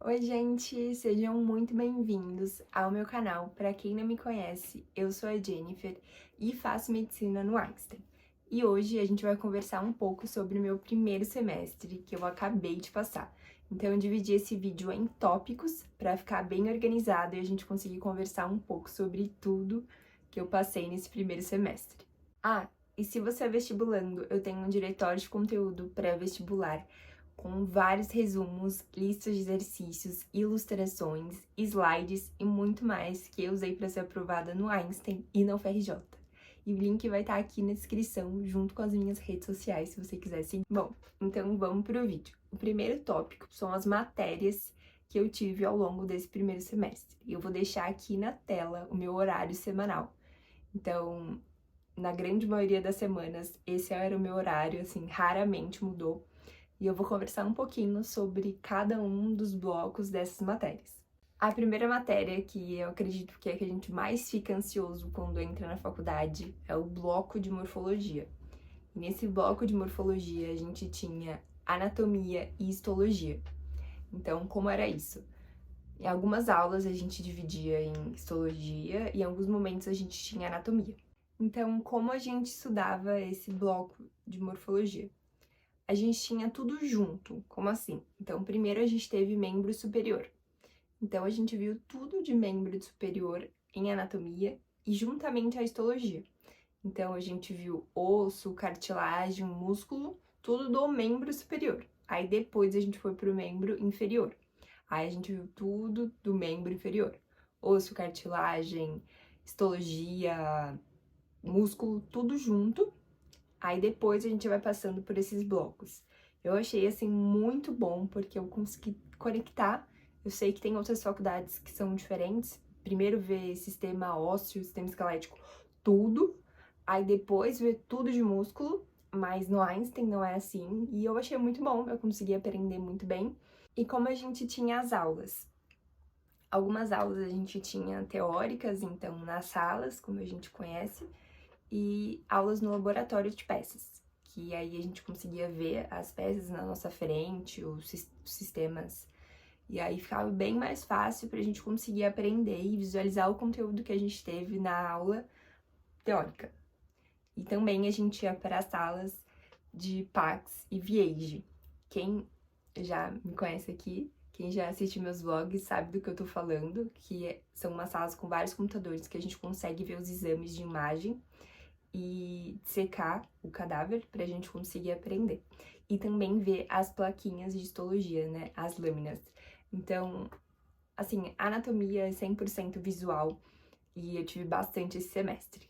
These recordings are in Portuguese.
Oi, gente! Sejam muito bem-vindos ao meu canal. Para quem não me conhece, eu sou a Jennifer e faço medicina no Einstein. E hoje a gente vai conversar um pouco sobre o meu primeiro semestre, que eu acabei de passar. Então eu dividi esse vídeo em tópicos para ficar bem organizado e a gente conseguir conversar um pouco sobre tudo que eu passei nesse primeiro semestre. E se você é vestibulando, eu tenho um diretório de conteúdo pré-vestibular com vários resumos, listas de exercícios, ilustrações, slides e muito mais que eu usei para ser aprovada no Einstein e na UFRJ. E o link vai estar aqui na descrição, junto com as minhas redes sociais, se você quiser seguir. Bom, então vamos para o vídeo. O primeiro tópico são as matérias que eu tive ao longo desse primeiro semestre. Eu vou deixar aqui na tela o meu horário semanal. Então, na grande maioria das semanas, esse era o meu horário, assim, raramente mudou. E eu vou conversar um pouquinho sobre cada um dos blocos dessas matérias. A primeira matéria, que eu acredito que é a que a gente mais fica ansioso quando entra na faculdade, é o bloco de morfologia. E nesse bloco de morfologia, a gente tinha anatomia e histologia. Então, como era isso? Em algumas aulas a gente dividia em histologia e em alguns momentos a gente tinha anatomia. Então, como a gente estudava esse bloco de morfologia? A gente tinha tudo junto. Como assim? Então, primeiro a gente teve membro superior. Então, a gente viu tudo de membro superior em anatomia e juntamente a histologia. Então, a gente viu osso, cartilagem, músculo, tudo do membro superior. Aí depois a gente foi pro membro inferior. Aí a gente viu tudo do membro inferior. Osso, cartilagem, histologia, músculo, tudo junto. Aí depois a gente vai passando por esses blocos. Eu achei, assim, muito bom, porque eu consegui conectar. Eu sei que tem outras faculdades que são diferentes. Primeiro ver sistema ósseo, sistema esquelético, tudo. Aí depois ver tudo de músculo, mas no Einstein não é assim. E eu achei muito bom, eu consegui aprender muito bem. E como a gente tinha as aulas? Algumas aulas a gente tinha teóricas, então nas salas, como a gente conhece, e aulas no laboratório de peças, que aí a gente conseguia ver as peças na nossa frente, os sistemas, e aí ficava bem mais fácil pra gente conseguir aprender e visualizar o conteúdo que a gente teve na aula teórica. E também a gente ia para as salas de Pax e Viage. Quem já me conhece aqui, quem já assiste meus vlogs sabe do que eu tô falando, que são umas salas com vários computadores que a gente consegue ver os exames de imagem e secar o cadáver pra gente conseguir aprender. E também ver as plaquinhas de histologia, né, as lâminas. Então, assim, anatomia é 100% visual e eu tive bastante esse semestre.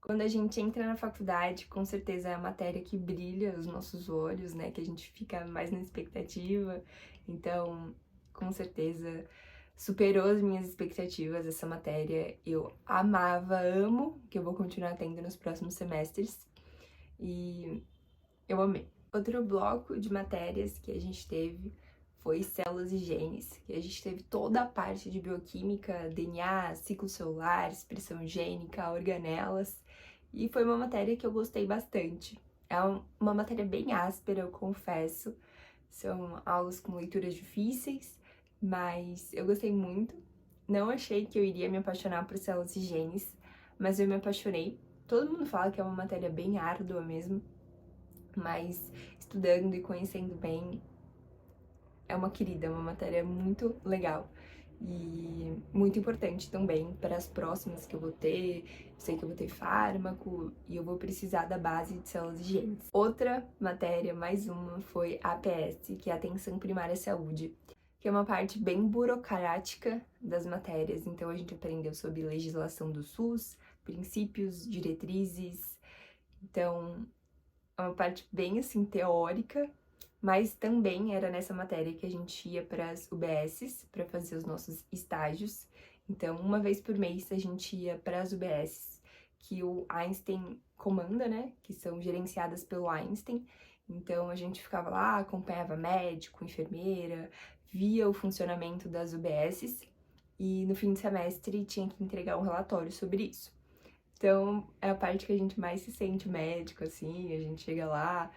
Quando a gente entra na faculdade, com certeza é a matéria que brilha os nossos olhos, né, que a gente fica mais na expectativa. Então, com certeza superou as minhas expectativas essa matéria. Eu amava, amo, que eu vou continuar tendo nos próximos semestres. E eu amei. Outro bloco de matérias que a gente teve foi células e genes, que a gente teve toda a parte de bioquímica, DNA, ciclo celular, expressão gênica, organelas, e foi uma matéria que eu gostei bastante. É uma matéria bem áspera, eu confesso, são aulas com leituras difíceis, mas eu gostei muito. Não achei que eu iria me apaixonar por células e genes, mas eu me apaixonei. Todo mundo fala que é uma matéria bem árdua mesmo, mas estudando e conhecendo bem, é uma querida, é uma matéria muito legal e muito importante também para as próximas que eu vou ter. Eu sei que eu vou ter fármaco e eu vou precisar da base de células e genes. Outra matéria, mais uma, foi APS, que é Atenção Primária à Saúde, que é uma parte bem burocrática das matérias. Então a gente aprendeu sobre legislação do SUS, princípios, diretrizes. Então é uma parte bem assim teórica, mas também era nessa matéria que a gente ia para as UBSs para fazer os nossos estágios. Então, uma vez por mês a gente ia para as UBSs que o Einstein comanda, né? Que são gerenciadas pelo Einstein. Então, a gente ficava lá, acompanhava médico, enfermeira, via o funcionamento das UBSs e no fim de semestre tinha que entregar um relatório sobre isso. Então, é a parte que a gente mais se sente médico, assim, a gente chega lá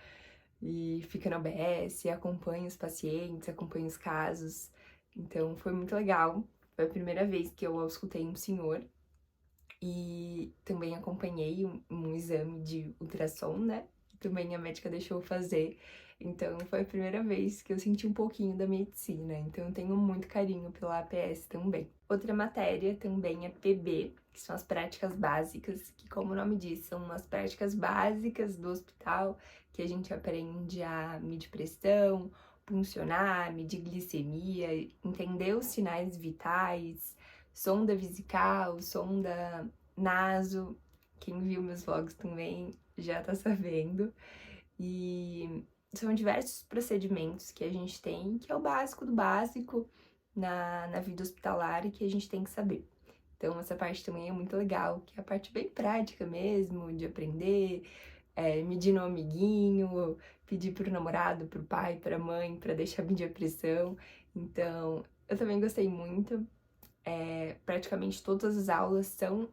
e fica na UBS, acompanha os pacientes, acompanha os casos. Então foi muito legal. Foi a primeira vez que eu escutei um senhor. E também acompanhei um exame de ultrassom, né? Também a médica deixou eu fazer. Então foi a primeira vez que eu senti um pouquinho da medicina. Então eu tenho muito carinho pela APS também. Outra matéria também é PB, que são as práticas básicas, que como o nome diz, são as práticas básicas do hospital, que a gente aprende a medir pressão, puncionar, medir glicemia, entender os sinais vitais, sonda vesical, sonda naso. Quem viu meus vlogs também já tá sabendo. E são diversos procedimentos que a gente tem, que é o básico do básico na vida hospitalar e que a gente tem que saber. Então, essa parte também é muito legal, que é a parte bem prática mesmo, de aprender, medir no amiguinho, pedir pro namorado, pro pai, pra mãe, pra deixar medir a pressão. Então, eu também gostei muito. Praticamente todas as aulas são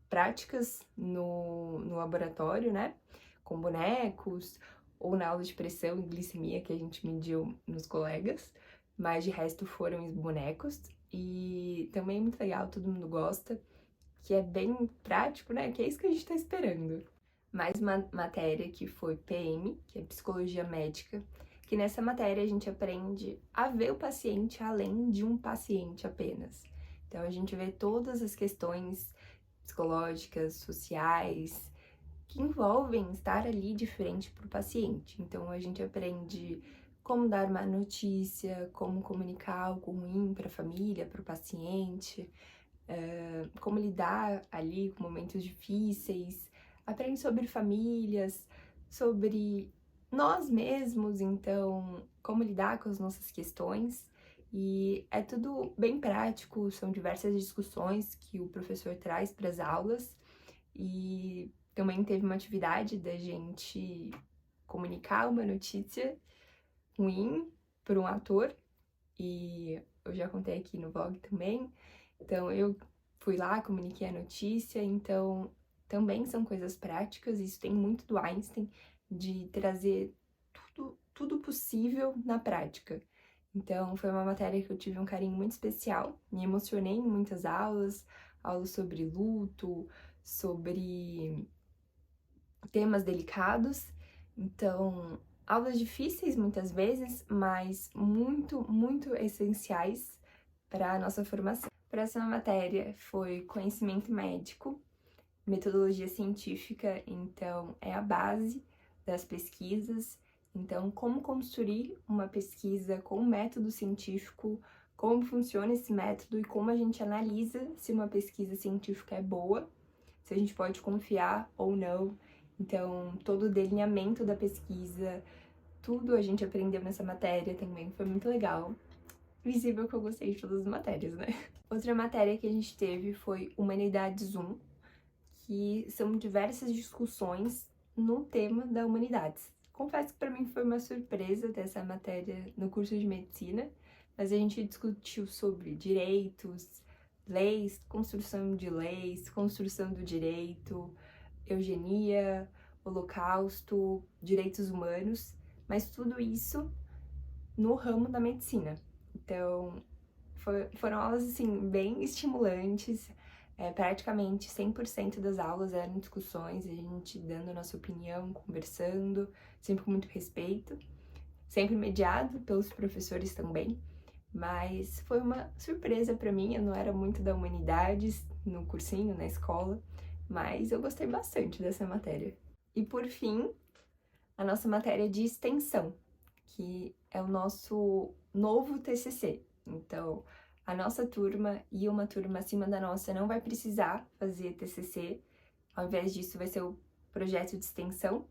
práticas no laboratório, né? Com bonecos, ou na aula de pressão e glicemia que a gente mediu nos colegas, mas de resto foram os bonecos. E também é muito legal, todo mundo gosta, que é bem prático, né? Que é isso que a gente tá esperando. Mais uma matéria que foi PM, que é Psicologia Médica, que nessa matéria a gente aprende a ver o paciente além de um paciente apenas. Então a gente vê todas as questões psicológicas, sociais, que envolvem estar ali de frente para o paciente. Então a gente aprende como dar uma notícia, como comunicar algo ruim para a família, para o paciente, como lidar ali com momentos difíceis, aprende sobre famílias, sobre nós mesmos, então, como lidar com as nossas questões. E é tudo bem prático, são diversas discussões que o professor traz para as aulas. E também teve uma atividade da gente comunicar uma notícia ruim para um ator, e eu já contei aqui no vlog também. Então eu fui lá, comuniquei a notícia, então também são coisas práticas. Isso tem muito do Einstein, de trazer tudo possível na prática. Então foi uma matéria que eu tive um carinho muito especial, me emocionei em muitas aulas, aulas sobre luto, sobre temas delicados. Então, aulas difíceis muitas vezes, mas muito essenciais para a nossa formação. A próxima matéria foi conhecimento médico, metodologia científica, então é a base das pesquisas. Então, como construir uma pesquisa com um método científico, como funciona esse método e como a gente analisa se uma pesquisa científica é boa, se a gente pode confiar ou não. Então, todo o delineamento da pesquisa, tudo a gente aprendeu nessa matéria também, foi muito legal. Visível que eu gostei de todas as matérias, né? Outra matéria que a gente teve foi Humanidades 1, que são diversas discussões no tema da Humanidades. Confesso que para mim foi uma surpresa ter essa matéria no curso de Medicina, mas a gente discutiu sobre direitos, leis, construção de leis, construção do direito, eugenia, holocausto, direitos humanos, mas tudo isso no ramo da medicina. Então, foram aulas, assim, bem estimulantes. Praticamente 100% das aulas eram discussões, a gente dando a nossa opinião, conversando, sempre com muito respeito, sempre mediado pelos professores também. Mas foi uma surpresa para mim, eu não era muito da humanidades no cursinho, na escola, mas eu gostei bastante dessa matéria. E por fim, a nossa matéria de extensão, que é o nosso novo TCC. Então, a nossa turma e uma turma acima da nossa não vai precisar fazer TCC, ao invés disso vai ser o projeto de extensão,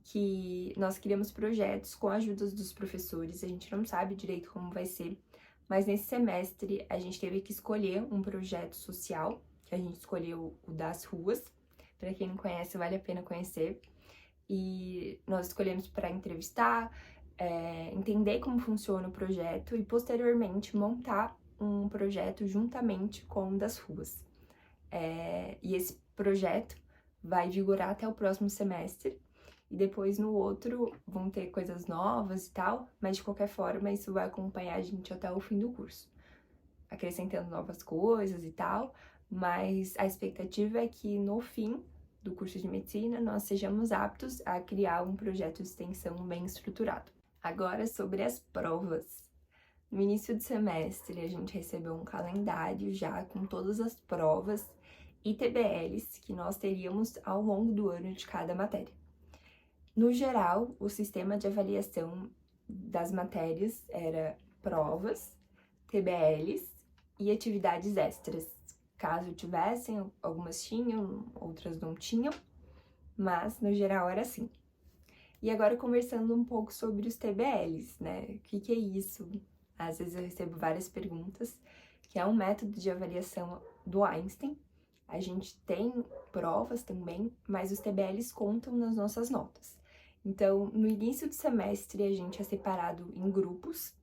que nós criamos projetos com a ajuda dos professores, a gente não sabe direito como vai ser, mas nesse semestre a gente teve que escolher um projeto social, que a gente escolheu o das ruas. Para quem não conhece, vale a pena conhecer. E nós escolhemos para entrevistar, entender como funciona o projeto e posteriormente montar um projeto juntamente com o das ruas. E esse projeto vai vigorar até o próximo semestre. e depois no outro vão ter coisas novas e tal, mas de qualquer forma isso vai acompanhar a gente até o fim do curso, acrescentando novas coisas e tal, mas a expectativa é que no fim do curso de medicina nós sejamos aptos a criar um projeto de extensão bem estruturado. Agora sobre as provas. No início do semestre, a gente recebeu um calendário já com todas as provas e TBLs que nós teríamos ao longo do ano de cada matéria. No geral, o sistema de avaliação das matérias era provas, TBLs e atividades extras. Caso tivessem, algumas tinham, outras não tinham, mas no geral era assim. E agora conversando um pouco sobre os TBLs, né? O que é isso? Às vezes eu recebo várias perguntas, que é um método de avaliação do Einstein. A gente tem provas também, mas os TBLs contam nas nossas notas. Então, no início do semestre, a gente é separado em grupos.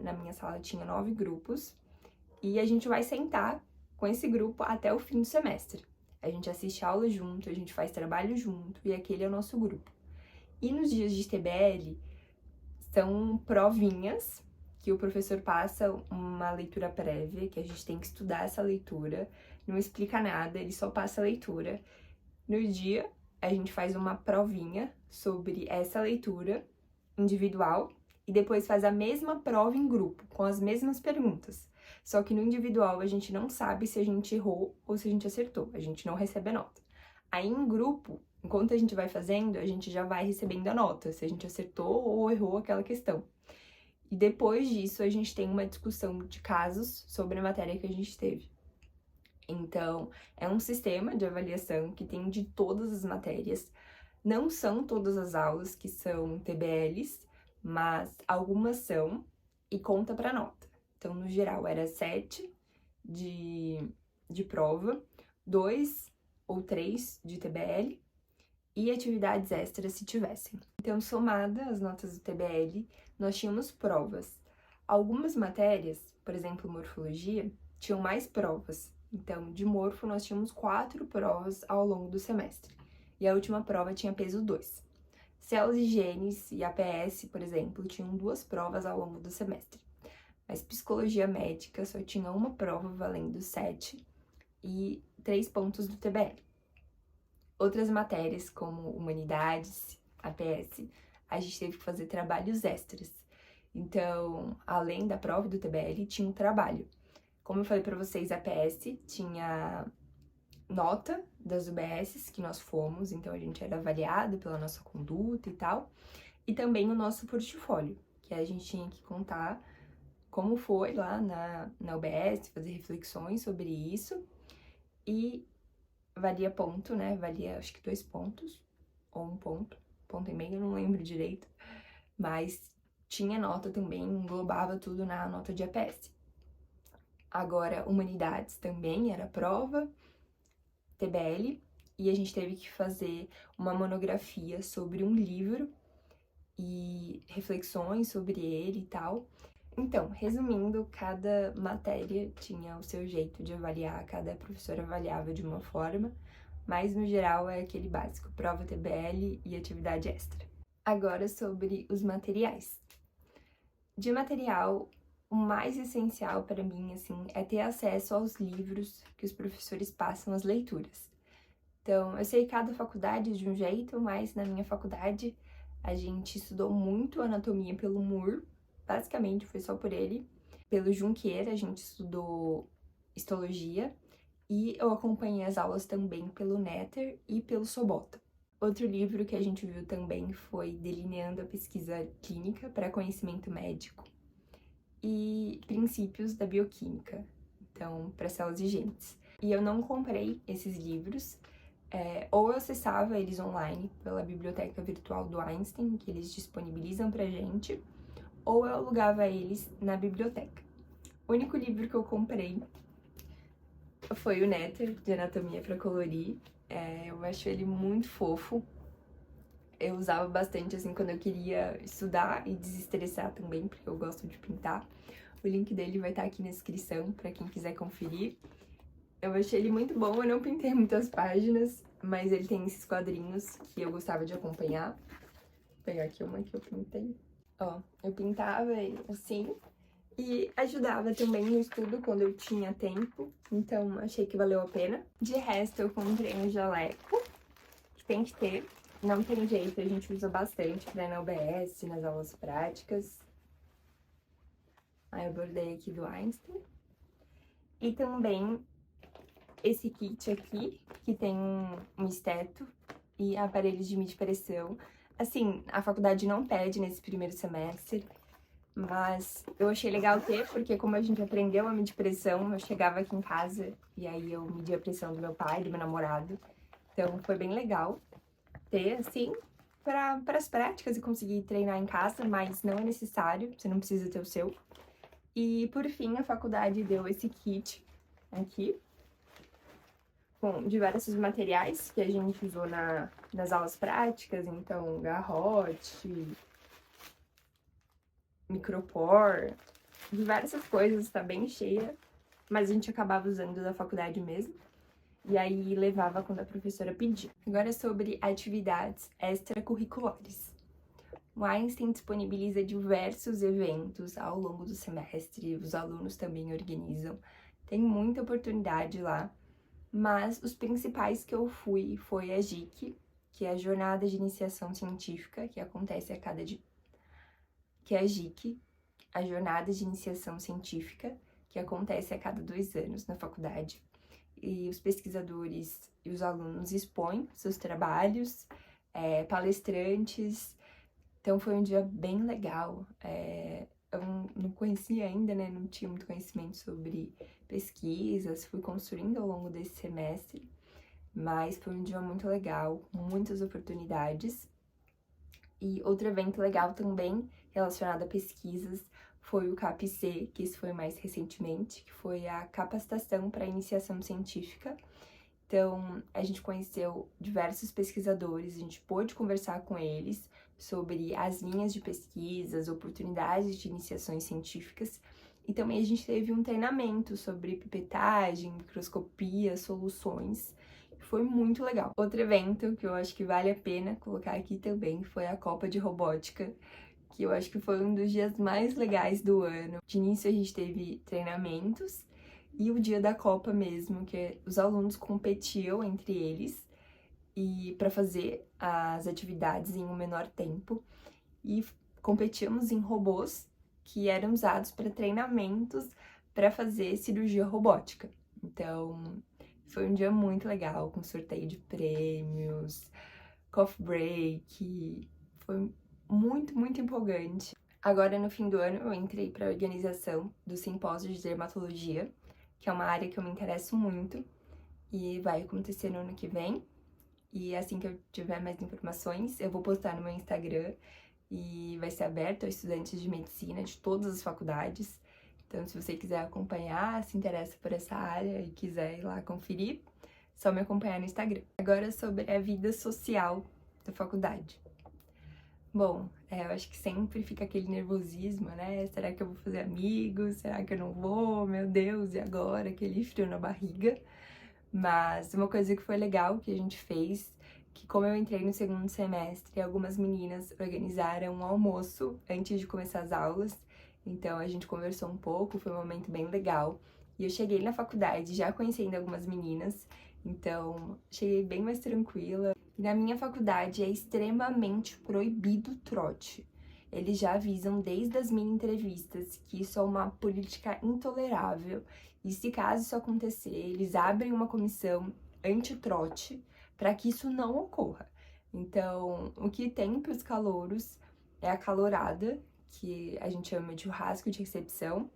Na minha sala tinha 9 grupos, e a gente vai sentar com esse grupo até o fim do semestre. A gente assiste aula junto, a gente faz trabalho junto, e aquele é o nosso grupo. E nos dias de TBL, são provinhas que o professor passa uma leitura prévia, que a gente tem que estudar essa leitura, não explica nada, ele só passa a leitura. No dia, a gente faz uma provinha sobre essa leitura individual e depois faz a mesma prova em grupo, com as mesmas perguntas. Só que no individual a gente não sabe se a gente errou ou se a gente acertou, a gente não recebe a nota. Aí em grupo, enquanto a gente vai fazendo, a gente já vai recebendo a nota, se a gente acertou ou errou aquela questão. E depois disso, a gente tem uma discussão de casos sobre a matéria que a gente teve. Então, é um sistema de avaliação que tem de todas as matérias. Não são todas as aulas que são TBLs, mas algumas são e conta para nota. Então, no geral, era 7 de prova, 2 ou 3 de TBL e atividades extras se tivessem. Então, somada as notas do TBL, nós tínhamos provas. Algumas matérias, por exemplo, morfologia, tinham mais provas. Então, de morfo, nós tínhamos 4 provas ao longo do semestre. E a última prova tinha peso 2. Células e genes e APS, por exemplo, tinham 2 provas ao longo do semestre. Mas psicologia médica só tinha uma prova valendo 7 e 3 pontos do TBL. Outras matérias, como humanidades, APS, a gente teve que fazer trabalhos extras. Então, além da prova do TBL, tinha um trabalho. Como eu falei para vocês, a APS tinha nota das UBSs que nós fomos, então a gente era avaliado pela nossa conduta e tal, e também o nosso portfólio, que a gente tinha que contar como foi lá na UBS, fazer reflexões sobre isso, e valia ponto, né? Valia acho que 2 pontos, ou 1 ponto e meio, eu não lembro direito, mas tinha nota também, englobava tudo na nota de APS. Agora, humanidades também era prova, TBL, e a gente teve que fazer uma monografia sobre um livro e reflexões sobre ele e tal. Então, resumindo, cada matéria tinha o seu jeito de avaliar, cada professor avaliava de uma forma, mas no geral é aquele básico, prova TBL e atividade extra. Agora sobre os materiais. De material, o mais essencial para mim, assim, é ter acesso aos livros que os professores passam as leituras. Então, eu sei que cada faculdade é de um jeito, mas na minha faculdade a gente estudou muito anatomia pelo Moore, basicamente foi só por ele. Pelo Junqueira a gente estudou histologia e eu acompanhei as aulas também pelo Netter e pelo Sobota. Outro livro que a gente viu também foi Delineando a Pesquisa Clínica para Conhecimento Médico e Princípios da Bioquímica, então, para células e genes. E eu não comprei esses livros, ou eu acessava eles online pela biblioteca virtual do Einstein, que eles disponibilizam pra gente, ou eu alugava eles na biblioteca. O único livro que eu comprei foi o Netter, de Anatomia para Colorir. Eu acho ele muito fofo. Eu usava bastante, assim, quando eu queria estudar e desestressar também, porque eu gosto de pintar. O link dele vai estar aqui na descrição para quem quiser conferir. Eu achei ele muito bom, eu não pintei muitas páginas, mas ele tem esses quadrinhos que eu gostava de acompanhar. Vou pegar aqui uma que eu pintei. Ó, eu pintava ele assim e ajudava também no estudo quando eu tinha tempo, então achei que valeu a pena. De resto, eu comprei um jaleco, que tem que ter, não tem jeito, a gente usa bastante pra ir na UBS, nas aulas práticas. Aí eu bordei aqui do Einstein. E também esse kit aqui, que tem um esteto e aparelhos de medir pressão. Assim, a faculdade não pede nesse primeiro semestre, mas eu achei legal ter, porque como a gente aprendeu a medir pressão, eu chegava aqui em casa e aí eu media a pressão do meu pai, do meu namorado. Então foi bem legal ter, assim, para as práticas e conseguir treinar em casa, mas não é necessário, você não precisa ter o seu. E por fim, a faculdade deu esse kit aqui, com diversos materiais que a gente usou nas aulas práticas, então garrote, micropor, diversas coisas, tá bem cheia, mas a gente acabava usando da faculdade mesmo, e aí levava quando a professora pedia. Agora sobre atividades extracurriculares. O Einstein disponibiliza diversos eventos ao longo do semestre, os alunos também organizam, tem muita oportunidade lá. Mas os principais que eu fui foi a JIC, que é a Jornada de Iniciação Científica, que acontece a cada dia. Que é a JIC, a Jornada de Iniciação Científica, que acontece a cada 2 anos na faculdade. E os pesquisadores e os alunos expõem seus trabalhos, palestrantes. Então foi um dia bem legal. Eu não conhecia ainda, né? Não tinha muito conhecimento sobre pesquisas, fui construindo ao longo desse semestre, mas foi um dia muito legal, muitas oportunidades. E outro evento legal também relacionado a pesquisas foi o CAPC, que esse foi mais recentemente, que foi a capacitação para iniciação científica. Então, a gente conheceu diversos pesquisadores, a gente pôde conversar com eles sobre as linhas de pesquisa, as oportunidades de iniciações científicas, e também a gente teve um treinamento sobre pipetagem, microscopia, soluções, que foi muito legal. Outro evento que eu acho que vale a pena colocar aqui também foi a Copa de Robótica, que eu acho que foi um dos dias mais legais do ano. De início a gente teve treinamentos, e o dia da Copa mesmo, que os alunos competiam entre eles e para fazer as atividades em um menor tempo, e competíamos em robôs que eram usados para treinamentos para fazer cirurgia robótica. Então, foi um dia muito legal, com sorteio de prêmios, coffee break, foi muito empolgante. Agora, no fim do ano, eu entrei para a organização do Simpósio de Dermatologia, que é uma área que eu me interesso muito, e vai acontecer no ano que vem. E assim que eu tiver mais informações, eu vou postar no meu Instagram, e vai ser aberto a estudantes de medicina de todas as faculdades. Então, se você quiser acompanhar, se interessa por essa área e quiser ir lá conferir, só me acompanhar no Instagram. Agora, sobre a vida social da faculdade. Bom, eu acho que sempre fica aquele nervosismo, né? Será que eu vou fazer amigos? Será que eu não vou? Meu Deus, e agora? Aquele frio na barriga. Mas uma coisa que foi legal que a gente fez, que como eu entrei no segundo semestre, algumas meninas organizaram um almoço antes de começar as aulas. Então a gente conversou um pouco, foi um momento bem legal. E eu cheguei na faculdade já conhecendo algumas meninas, então cheguei bem mais tranquila. E na minha faculdade é extremamente proibido o trote. Eles já avisam desde as mini entrevistas que isso é uma política intolerável. E se caso isso acontecer, eles abrem uma comissão anti-trote para que isso não ocorra. Então, o que tem para os calouros é a calorada, que a gente chama de churrasco de recepção,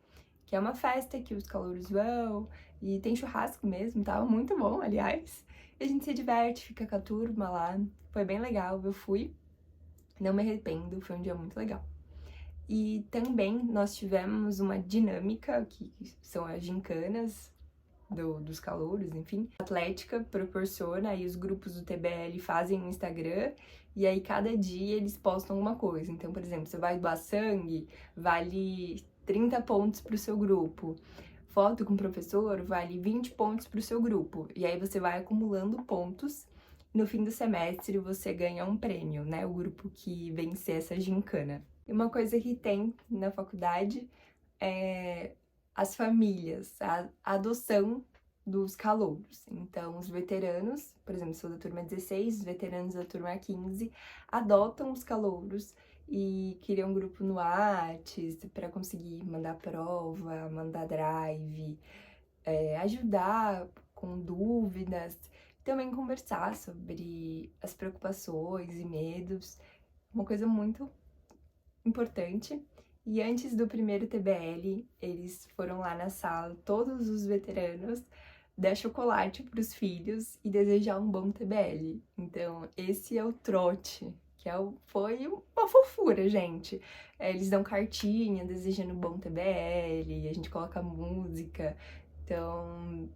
que é uma festa que os calouros vão, e tem churrasco mesmo, tá? Muito bom, aliás. E a gente se diverte, fica com a turma lá. Foi bem legal, eu fui. Não me arrependo, foi um dia muito legal. E também nós tivemos uma dinâmica, que são as gincanas dos calouros, enfim. A Atlética proporciona, e os grupos do TBL fazem no Instagram, e aí cada dia eles postam alguma coisa. Então, por exemplo, você vai doar sangue, vale 30 pontos pro seu grupo. foto com o professor vale 20 pontos para o seu grupo. E aí você vai acumulando pontos. No fim do semestre você ganha um prêmio, né? O grupo que vencer essa gincana. E uma coisa que tem na faculdade é as famílias, a adoção dos calouros. Então, os veteranos, por exemplo, sou da turma 16, os veteranos da turma 15, adotam os calouros e criam um grupo no Whats para conseguir mandar prova, mandar drive, ajudar com dúvidas, também conversar sobre as preocupações e medos, uma coisa muito importante. E antes do primeiro TBL, eles foram lá na sala, todos os veteranos, dar chocolate para os filhos e desejar um bom TBL. Então, esse é o trote, foi uma fofura, gente. Eles dão cartinha desejando um bom TBL, a gente coloca música. Então,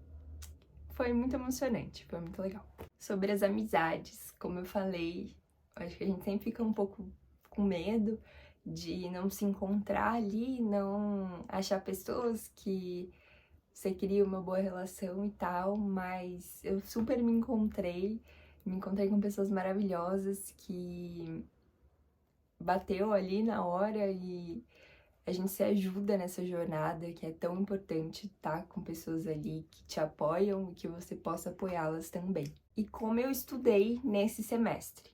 foi muito emocionante, foi muito legal. Sobre as amizades, como eu falei, acho que a gente sempre fica um pouco com medo de não se encontrar ali, não achar pessoas que você cria uma boa relação e tal, mas eu super me encontrei com pessoas maravilhosas que bateu ali na hora e a gente se ajuda nessa jornada que é tão importante estar com pessoas ali que te apoiam e que você possa apoiá-las também. E como eu estudei nesse semestre?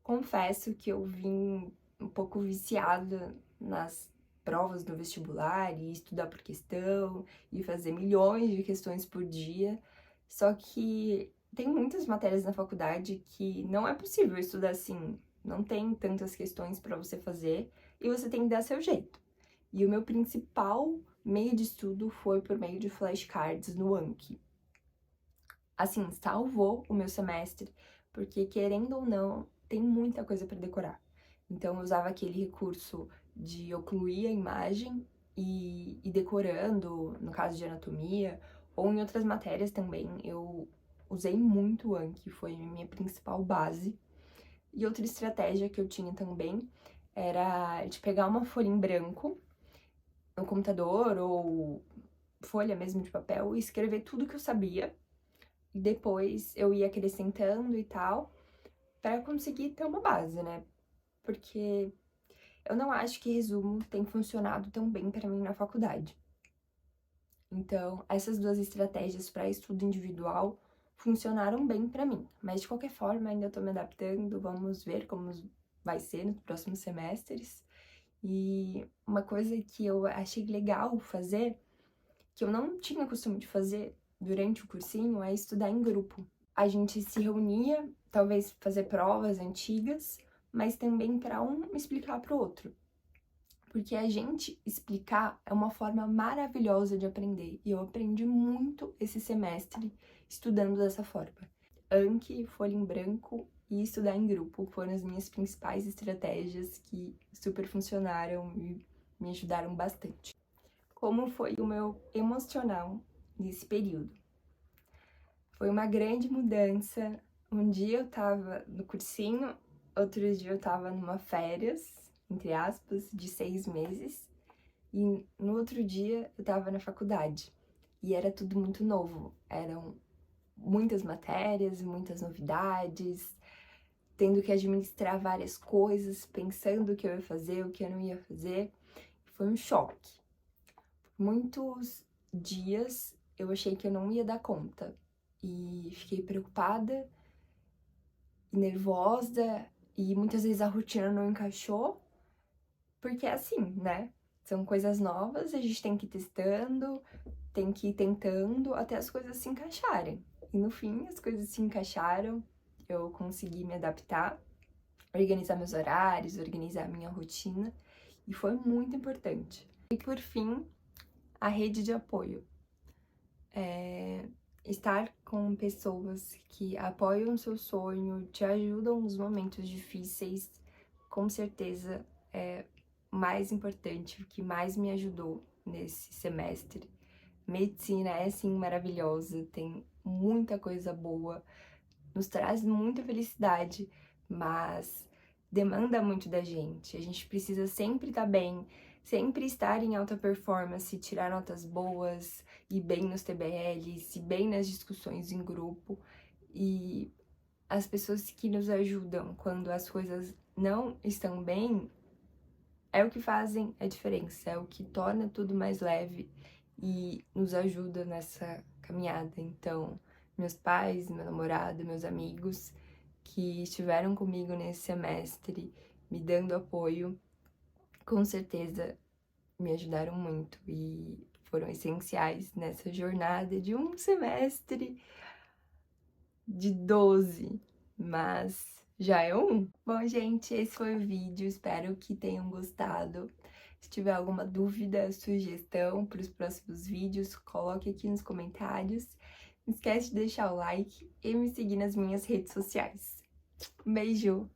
Confesso que eu vim um pouco viciada nas provas do vestibular e estudar por questão e fazer milhões de questões por dia. Só que tem muitas matérias na faculdade que não é possível estudar assim, não tem tantas questões para você fazer e você tem que dar seu jeito. E o meu principal meio de estudo foi por meio de flashcards no Anki. Assim, salvou o meu semestre, porque querendo ou não, tem muita coisa para decorar. Então eu usava aquele recurso de ocluir a imagem e ir decorando, no caso de anatomia, ou em outras matérias também, eu usei muito o Anki, foi a minha principal base. E outra estratégia que eu tinha também era de pegar uma folha em branco no computador ou folha mesmo de papel e escrever tudo que eu sabia. E depois eu ia acrescentando e tal, para conseguir ter uma base, né? Porque eu não acho que resumo tem funcionado tão bem para mim na faculdade. Então, essas duas estratégias para estudo individual funcionaram bem para mim. Mas de qualquer forma, ainda estou me adaptando, vamos ver como vai ser nos próximos semestres. E uma coisa que eu achei legal fazer, que eu não tinha costume de fazer durante o cursinho, é estudar em grupo. A gente se reunia, talvez fazer provas antigas, mas também para um explicar para o outro. Porque a gente explicar é uma forma maravilhosa de aprender. E eu aprendi muito esse semestre estudando dessa forma. Anki, folha em branco e estudar em grupo foram as minhas principais estratégias que super funcionaram e me ajudaram bastante. Como foi o meu emocional nesse período? Foi uma grande mudança. Um dia eu tava no cursinho, outro dia eu tava numa férias, entre aspas, de 6 meses. E no outro dia eu tava na faculdade. E era tudo muito novo. Eram muitas matérias, muitas novidades, tendo que administrar várias coisas, pensando o que eu ia fazer, o que eu não ia fazer. Foi um choque. Muitos dias eu achei que eu não ia dar conta. E fiquei preocupada, nervosa, e muitas vezes a rotina não encaixou, porque é assim, né? São coisas novas, a gente tem que ir testando, tem que ir tentando até as coisas se encaixarem. E no fim, as coisas se encaixaram, eu consegui me adaptar, organizar meus horários, organizar minha rotina, e foi muito importante. E por fim, a rede de apoio. Estar com pessoas que apoiam o seu sonho, te ajudam nos momentos difíceis, com certeza é o mais importante, o que mais me ajudou nesse semestre. Medicina é sim maravilhosa, tem muita coisa boa, nos traz muita felicidade, mas demanda muito da gente. A gente precisa sempre estar bem, sempre estar em alta performance, tirar notas boas, ir bem nos TBLs, ir bem nas discussões em grupo. E as pessoas que nos ajudam quando as coisas não estão bem é o que fazem a diferença, é o que torna tudo mais leve e nos ajuda nessa caminhada. Então, meus pais, meu namorado, meus amigos que estiveram comigo nesse semestre, me dando apoio, com certeza me ajudaram muito e foram essenciais nessa jornada de um semestre de 12, mas já é um. Bom, gente, esse foi o vídeo, espero que tenham gostado. Se tiver alguma dúvida, sugestão para os próximos vídeos, coloque aqui nos comentários. Não esquece de deixar o like e me seguir nas minhas redes sociais. Um beijo!